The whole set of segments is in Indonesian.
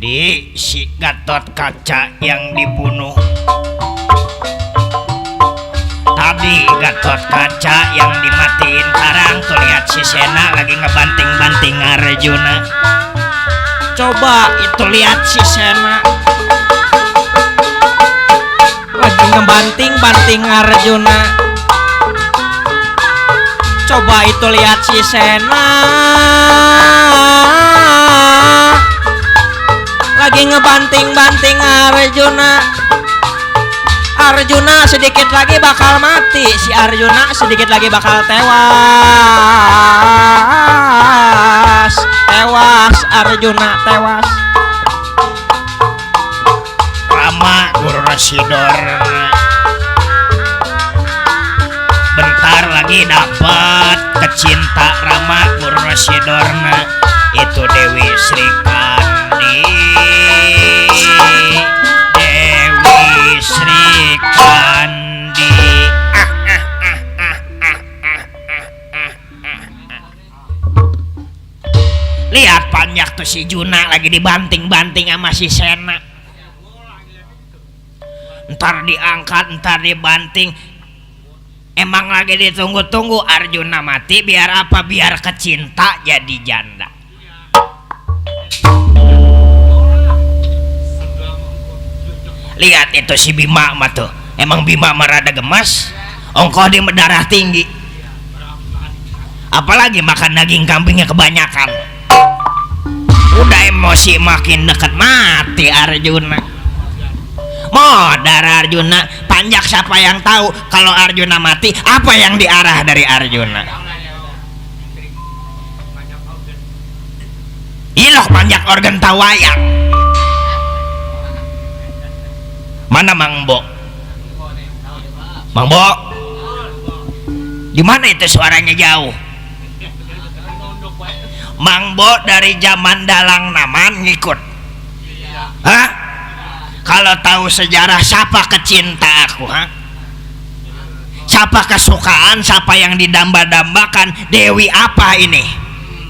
Di si Gatot Kaca yang dibunuh. Tadi Gatot Kaca yang dimatiin. Sekarang tuh lihat si Sena lagi ngebanting-banting Arjuna. Coba itu lihat si Sena lagi ngebanting-banting Arjuna. Coba itu lihat si Sena lagi ngebanting-banting Arjuna. Arjuna sedikit lagi bakal mati. Si Arjuna sedikit lagi bakal tewas. Tewas Arjuna, tewas. Rama Guru Rasidor bentar lagi dapat kecinta Rama Guru Rasidorna itu Dewi Srikandi. Dewi Srikandi. Lihat panjak tuh si Juna lagi dibanting-banting sama si Sena. Ntar diangkat, ntar dibanting. Emang lagi ditunggu-tunggu Arjuna mati biar apa? Biar kecinta jadi janda. Lihat itu si Bima mah tuh. Emang Bima merada gemas, ongkoh dia darah tinggi. Apalagi makan daging kambingnya kebanyakan. Udah emosi makin dekat mati Arjuna. Modar Arjuna. Panjak siapa yang tahu kalau Arjuna mati apa yang diarah dari Arjuna. Ilok panjak organ tawayang. Mana Mang Bo? Mang Bo? Di mana itu suaranya jauh? Mang Bo dari zaman Dalang Naman ngikut. Hah? Kalau tahu sejarah siapa kecinta aku, ha? Siapa kesukaan, siapa yang didamba-dambakan? Dewi apa ini?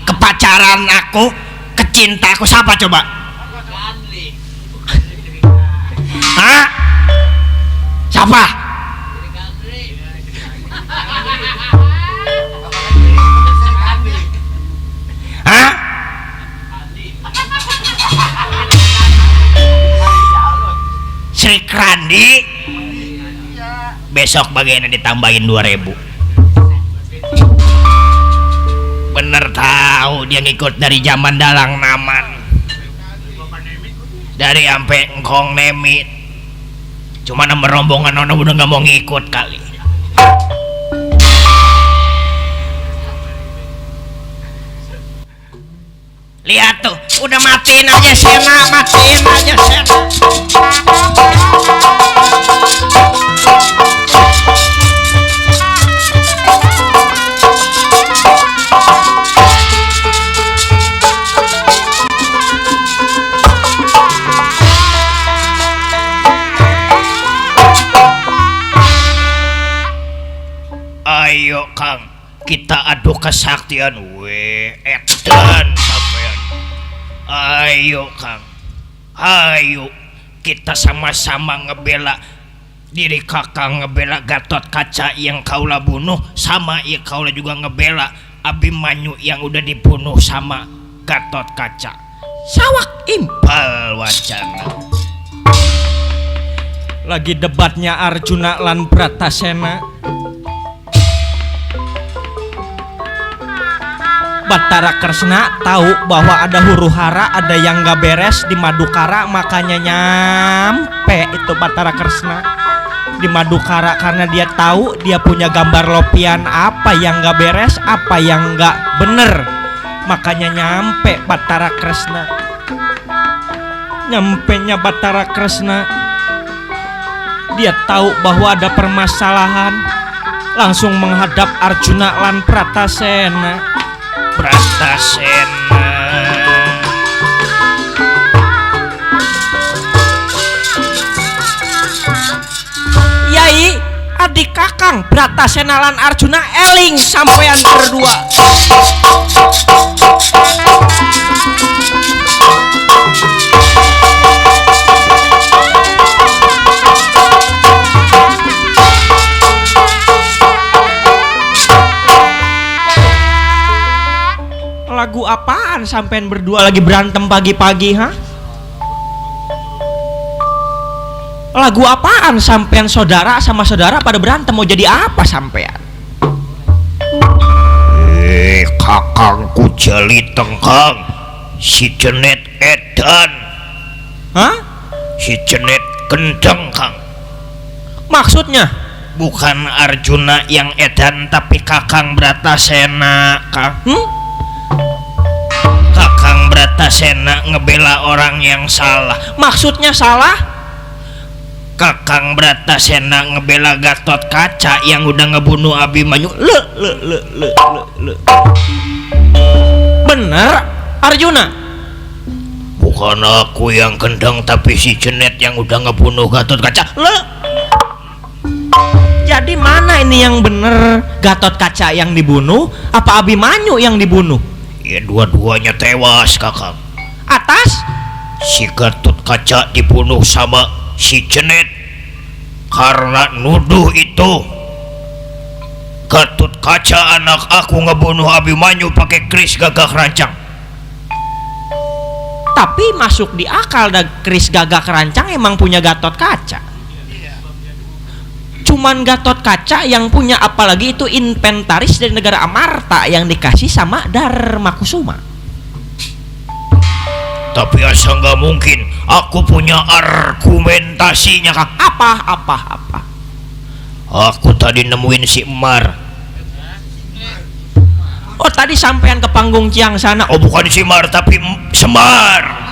Kepacaran aku, kecinta aku siapa coba? Hah? Siapa? Hah? Sri Krandi. Besok bagiannya ditambahin 2.000. Bener tahu dia ngikut dari zaman Dalang Naman. Dari ampe Engkong Nemit. Cuma nomor rombongan ono udah nggak mau ngikut kali. Lihat tuh, udah matiin aja Sena, matiin aja Sena. Ayo Kang, kita adu kesaktian edan sampean. Ayo Kang, ayo kita sama-sama ngebela diri kakang, ngebela Gatot Kaca yang kaulah bunuh, sama ya kaulah juga ngebela Abimanyu yang udah dibunuh sama Gatot Kaca. Sawak impal wacana. Lagi debatnya Arjuna lan Bratasena. Batara Kresna tahu bahwa ada huru hara, ada yang gak beres di Madukara, makanya nyampe itu Batara Kresna di Madukara karena dia tahu dia punya gambar lopian apa yang gak beres, apa yang gak bener, makanya nyampe Batara Kresna. Nyampenya Batara Kresna, dia tahu bahwa ada permasalahan, langsung menghadap Arjuna lan Bratasena. Bratasena. Yai, adik kakang Bratasena lan Arjuna eling sampean berdua. Lagu apaan sampean berdua lagi berantem pagi-pagi, ha? Lagu apaan sampean saudara sama saudara pada berantem, mau jadi apa sampean? Kakangku jali tengkang si jenet edan. Hah? Si jenet gendeng kang. Maksudnya? Bukan Arjuna yang edan tapi Kakang Bratasena kang. Kakang Bratasena ngebela orang yang salah. Maksudnya salah? Kakang Bratasena ngebela Gatot Kaca yang udah ngebunuh Abimanyu. Le. Bener Arjuna? Bukan aku yang gendeng tapi si jenet yang udah ngebunuh Gatot Kaca. Le. Jadi mana ini yang bener? Gatot Kaca yang dibunuh apa Abimanyu yang dibunuh? Ya dua-duanya tewas kakang. Atas? Si Gatot Kaca dibunuh sama si jenet karena nuduh itu Gatot Kaca anak aku ngebunuh Abimanyu pakai keris gagak rancang. Tapi masuk di akal, keris gagak rancang emang punya Gatot Kaca. Cuman Gatot Kaca yang punya, apalagi itu inventaris dari negara Amarta yang dikasih sama Darmakusuma. Tapi asa nggak mungkin, aku punya argumentasinya kak. Apa? Aku tadi nemuin si Emar. Oh tadi sampean ke panggung Ciang sana. Oh bukan si Emar tapi Semar.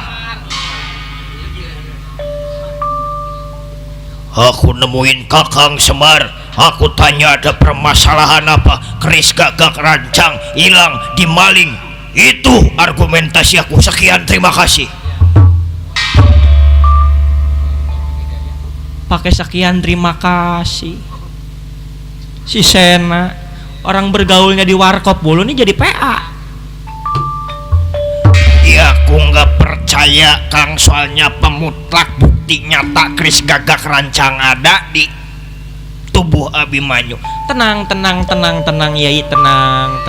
Aku nemuin Kakang Semar. Aku tanya ada permasalahan apa, keris gagak rancang hilang, dimaling. Itu argumentasi aku. Sekian, terima kasih. Pakai sekian terima kasih. Si Sena orang bergaulnya di warkop bulu nih jadi PA. Ya aku nggak percaya Kang, soalnya pemutlak bukti nyata keris gagak rancang ada di tubuh Abimanyu. Tenang Yai, tenang.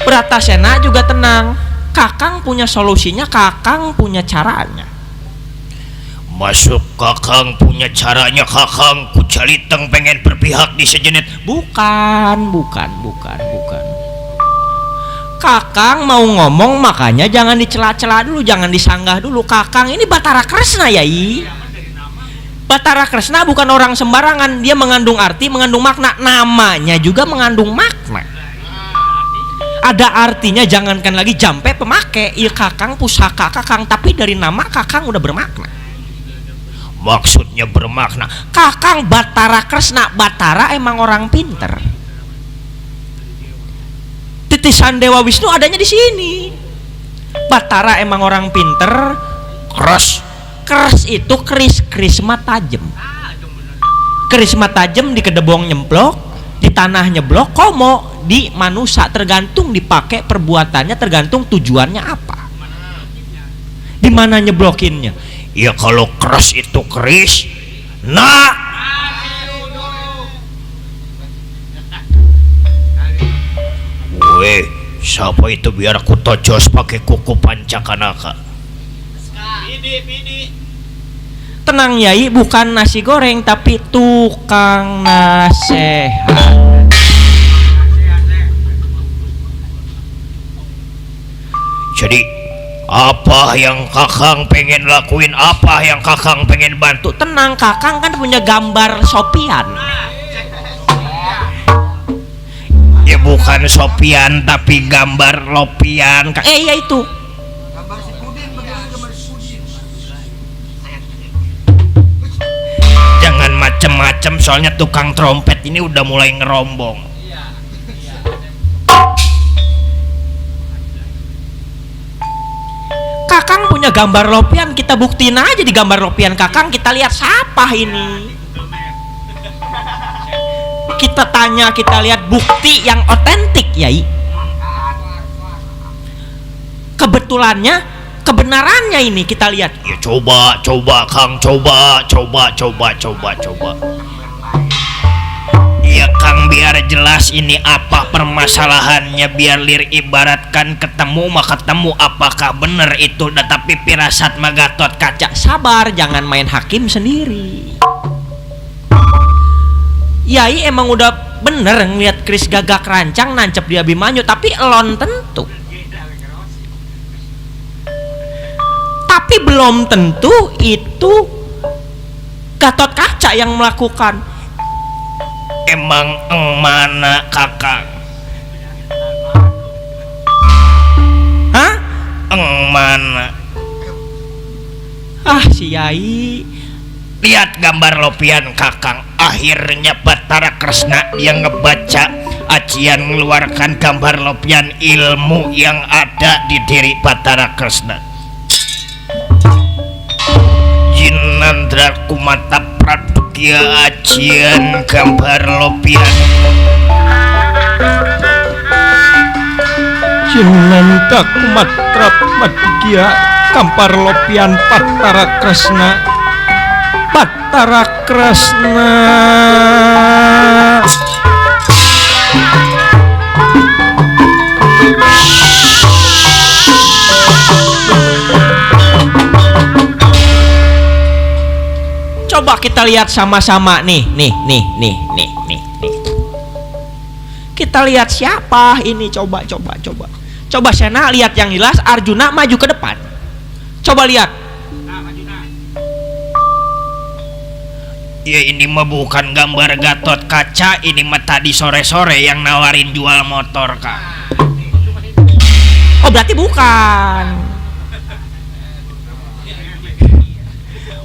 Bratasena juga tenang. Kakang punya solusinya, Kakang punya caranya. Masuk Kakang punya caranya, Kakang ku jaliteng pengen berpihak di sejenet. Bukan. Kakang mau ngomong makanya jangan dicela-cela dulu, jangan disanggah dulu. Kakang ini Batara Kresna Yai. Batara Kresna bukan orang sembarangan, dia mengandung arti, mengandung makna. Namanya juga mengandung makna. Ada artinya, jangankan lagi jampe pemakai. Iya Kakang pusaka Kakang, tapi dari nama Kakang udah bermakna. Maksudnya bermakna? Kakang Batara Kresna. Batara emang orang pinter. Titisan Dewa Wisnu adanya di sini. Batara emang orang pinter. Keras itu keris mah tajem. Keris mah tajem di kedebong nyemplok, di tanah nyeblok, komo di manusia, tergantung dipakai perbuatannya, tergantung tujuannya apa. Di mana nyeblokinnya? Ya kalau keras itu keris. Nah, weh, siapa itu biar aku tojos pakai kuku pancakanaka. Tenang Yai, bukan nasi goreng tapi tukang nasehat. Jadi apa yang Kakang pengen lakuin, apa yang Kakang pengen bantu? Tenang, Kakang kan punya gambar Sopian. Ya bukan Sopian tapi gambar Lopian. Ya itu. Jangan macem-macem, soalnya tukang trompet ini udah mulai ngerombong. Kakang punya gambar Lopian, kita buktiin aja di gambar Lopian Kakang, kita lihat siapa ini. Kita tanya, kita lihat bukti yang otentik Yai. Kebetulannya, kebenarannya ini kita lihat. Ya coba Kang, coba. Ya Kang, biar jelas ini apa permasalahannya, biar lir ibaratkan ketemu mah ketemu, apakah bener itu, tapi firasat mah Gatot Kaca. Sabar, jangan main hakim sendiri. Yai emang udah bener ngeliat Kris Gagak Rancang nancep di Abimanyu, tapi elon tentu. Tapi belum tentu itu Gatot Kaca yang melakukan. Emang mana Kakang? Hah? Mana? Ah, si Yai. Lihat gambar lopian Kakang. Akhirnya Bathara Kresna yang ngebaca acian mengeluarkan gambar lopian ilmu yang ada di diri Bathara Kresna. Jinandra Kumata Pradukya acian gambar lopian. Jinanda Kumatra Madya Kampar Lopian Bathara Kresna. Bathara Kresna. Coba kita lihat sama-sama nih. Kita lihat siapa ini, coba. Coba Sena lihat yang jelas, Arjuna maju ke depan. Coba lihat. Ya ini mah bukan gambar Gatot Kaca, ini mah tadi sore-sore yang nawarin jual motor, Kak. Oh, berarti bukan.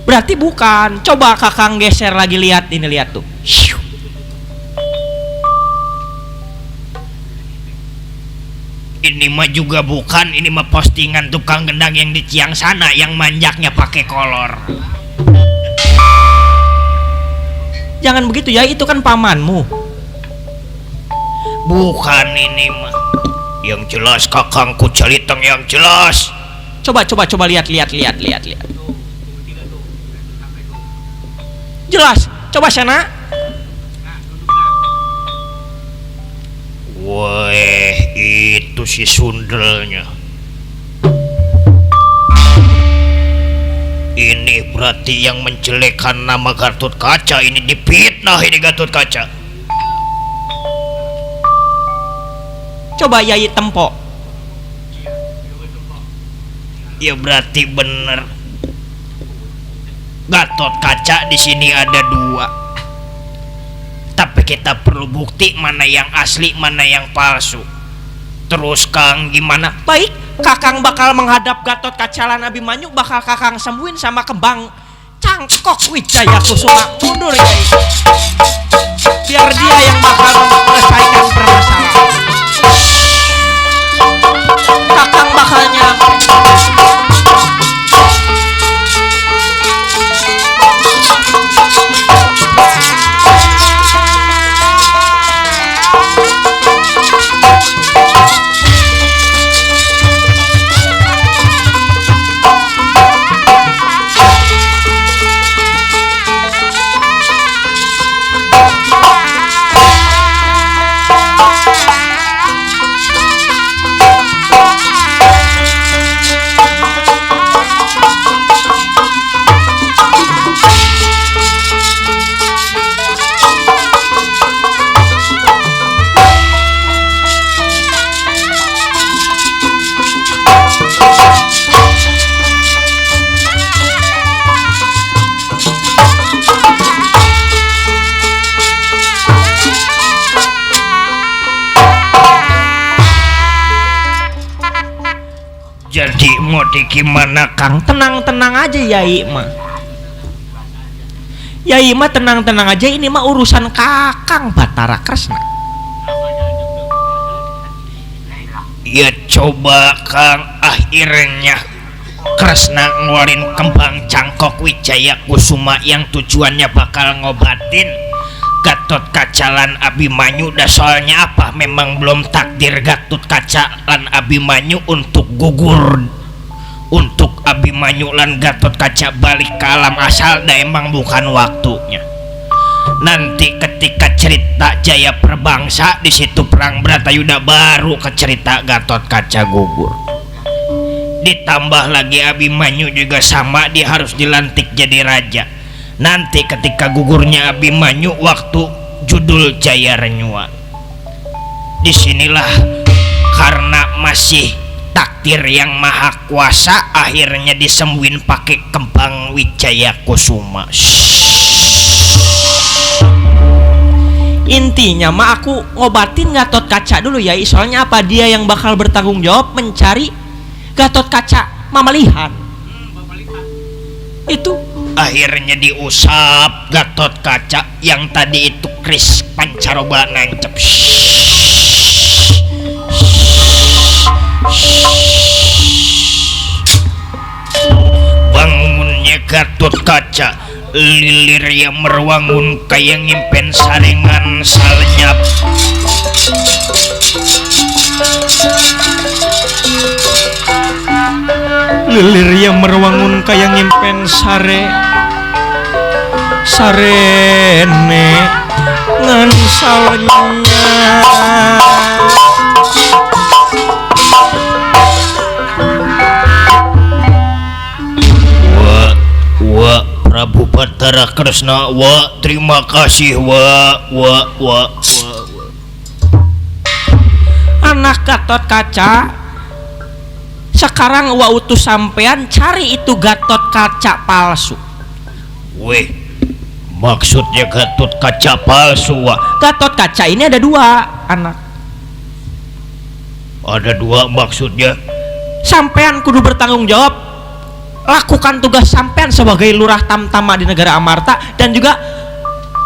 Berarti bukan. Coba Kakang geser lagi, lihat ini, lihat tuh. Ini mah juga bukan, ini mah postingan tukang gendang yang di Ciang sana yang manjaknya pakai kolor. Jangan begitu ya, itu kan pamanmu. Bukan ini mah. Yang jelas Kakang, ku celiteng yang jelas. Coba lihat. Jelas. Coba Sana. Weh, itu si sundelnya. Ini berarti yang menjelekkan nama Gatot Kaca ini difitnah ini Gatot Kaca. Coba Yai Tempo. Ya berarti bener. Gatot Kaca di sini ada dua. Tapi kita perlu bukti mana yang asli, mana yang palsu. Terus Kang gimana? Baik, Kakang bakal menghadap Gatot Kaca lan Abimanyu, bakal Kakang sembuhin sama kembang Cangkok Wijaya Kusuma. Mundur Yai. Biar dia yang bakal menyelesaikan permasalahan. Kakang bakal nyampe. Jadi mau di gimana Kang? Tenang aja Yai mah. Yai mah tenang aja, ini mah urusan Kakang Bathara Kresna. Ya coba Kang, akhirnya Kresna ngeluarin kembang Cangkok Wijaya Kusuma yang tujuannya bakal ngobatin Gatot Kaca lan Abimanyu. Dah soalnya apa, memang belum takdir Gatot Kaca lan Abimanyu untuk gugur, untuk Abimanyu lan Gatot Kaca balik ke alam asal. Dah emang bukan waktunya. Nanti ketika cerita Jaya Perbangsa, di situ perang Bratayuda baru ke cerita Gatot Kaca gugur. Ditambah lagi Abimanyu juga sama, dia harus dilantik jadi raja. Nanti ketika gugurnya Abimanyu waktu judul Jaya Renyuan. Disinilah karena masih takdir yang maha kuasa, akhirnya disembuhin pakai kembang Wijaya Kusuma. Intinya mah aku ngobatin Gatot Kaca dulu ya, soalnya apa, dia yang bakal bertanggung jawab mencari Gatot Kaca Mamalihan. Itu akhirnya diusap Gatot Kaca yang tadi itu Kris Pancaroba nancep. Bangunnya Gatot Kaca, lilir yang merwangun kayak ngimpen saringan salnyap. lilir yang merwangun kayak ngimpen sarene ngan salnya. Wa Prabu Batara Kresna, wa terima kasih wa. Anak Gatot Kaca, sekarang wa utus sampean cari itu Gatot Kaca palsu. Weh, maksudnya Gatot Kaca palsu, wa? Gatot Kaca ini ada dua anak. Ada dua maksudnya? Sampean kudu bertanggung jawab, lakukan tugas sampean sebagai lurah Tamtama di negara Amarta, dan juga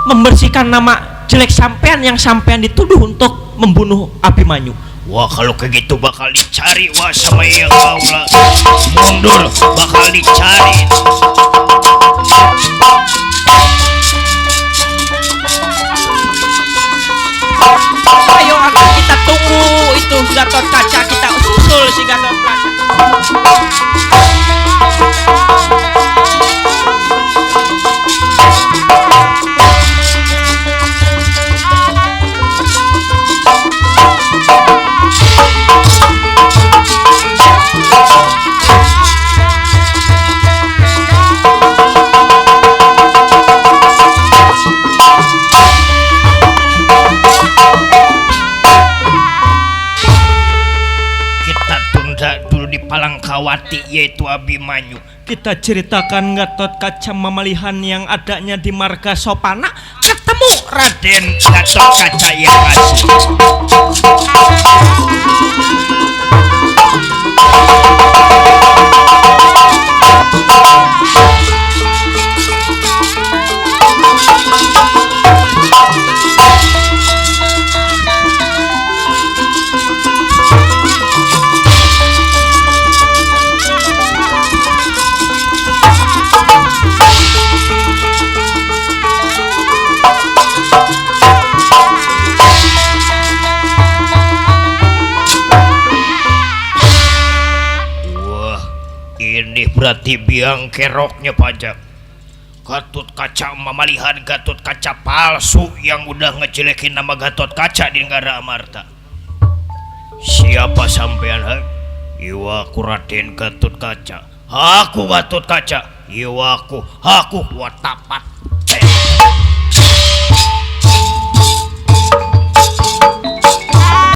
membersihkan nama jelek sampean yang sampean dituduh untuk membunuh Abimanyu. Wah, kalau kayak gitu bakal dicari, wah, sama yang kaula mundur bakal dicari. Ayo akan kita tunggu itu Gatot Kaca, kita susul si Gatot Kaca. Palangkawati yaitu Abimanyu. Kita ceritakan Gatot Kaca Mamalihan yang adanya di marga Sopana ketemu Raden Gatot Kaca yang asli. Ini berarti biang keroknya pajak. Gatot Kaca Mamalihan, Gatot Kaca palsu yang udah ngejelekin nama Gatot Kaca di negara Amarta. Siapa sampean? Iwa aku Raden Gatot Kaca. Aku Gatot Kaca. Iwa aku watapat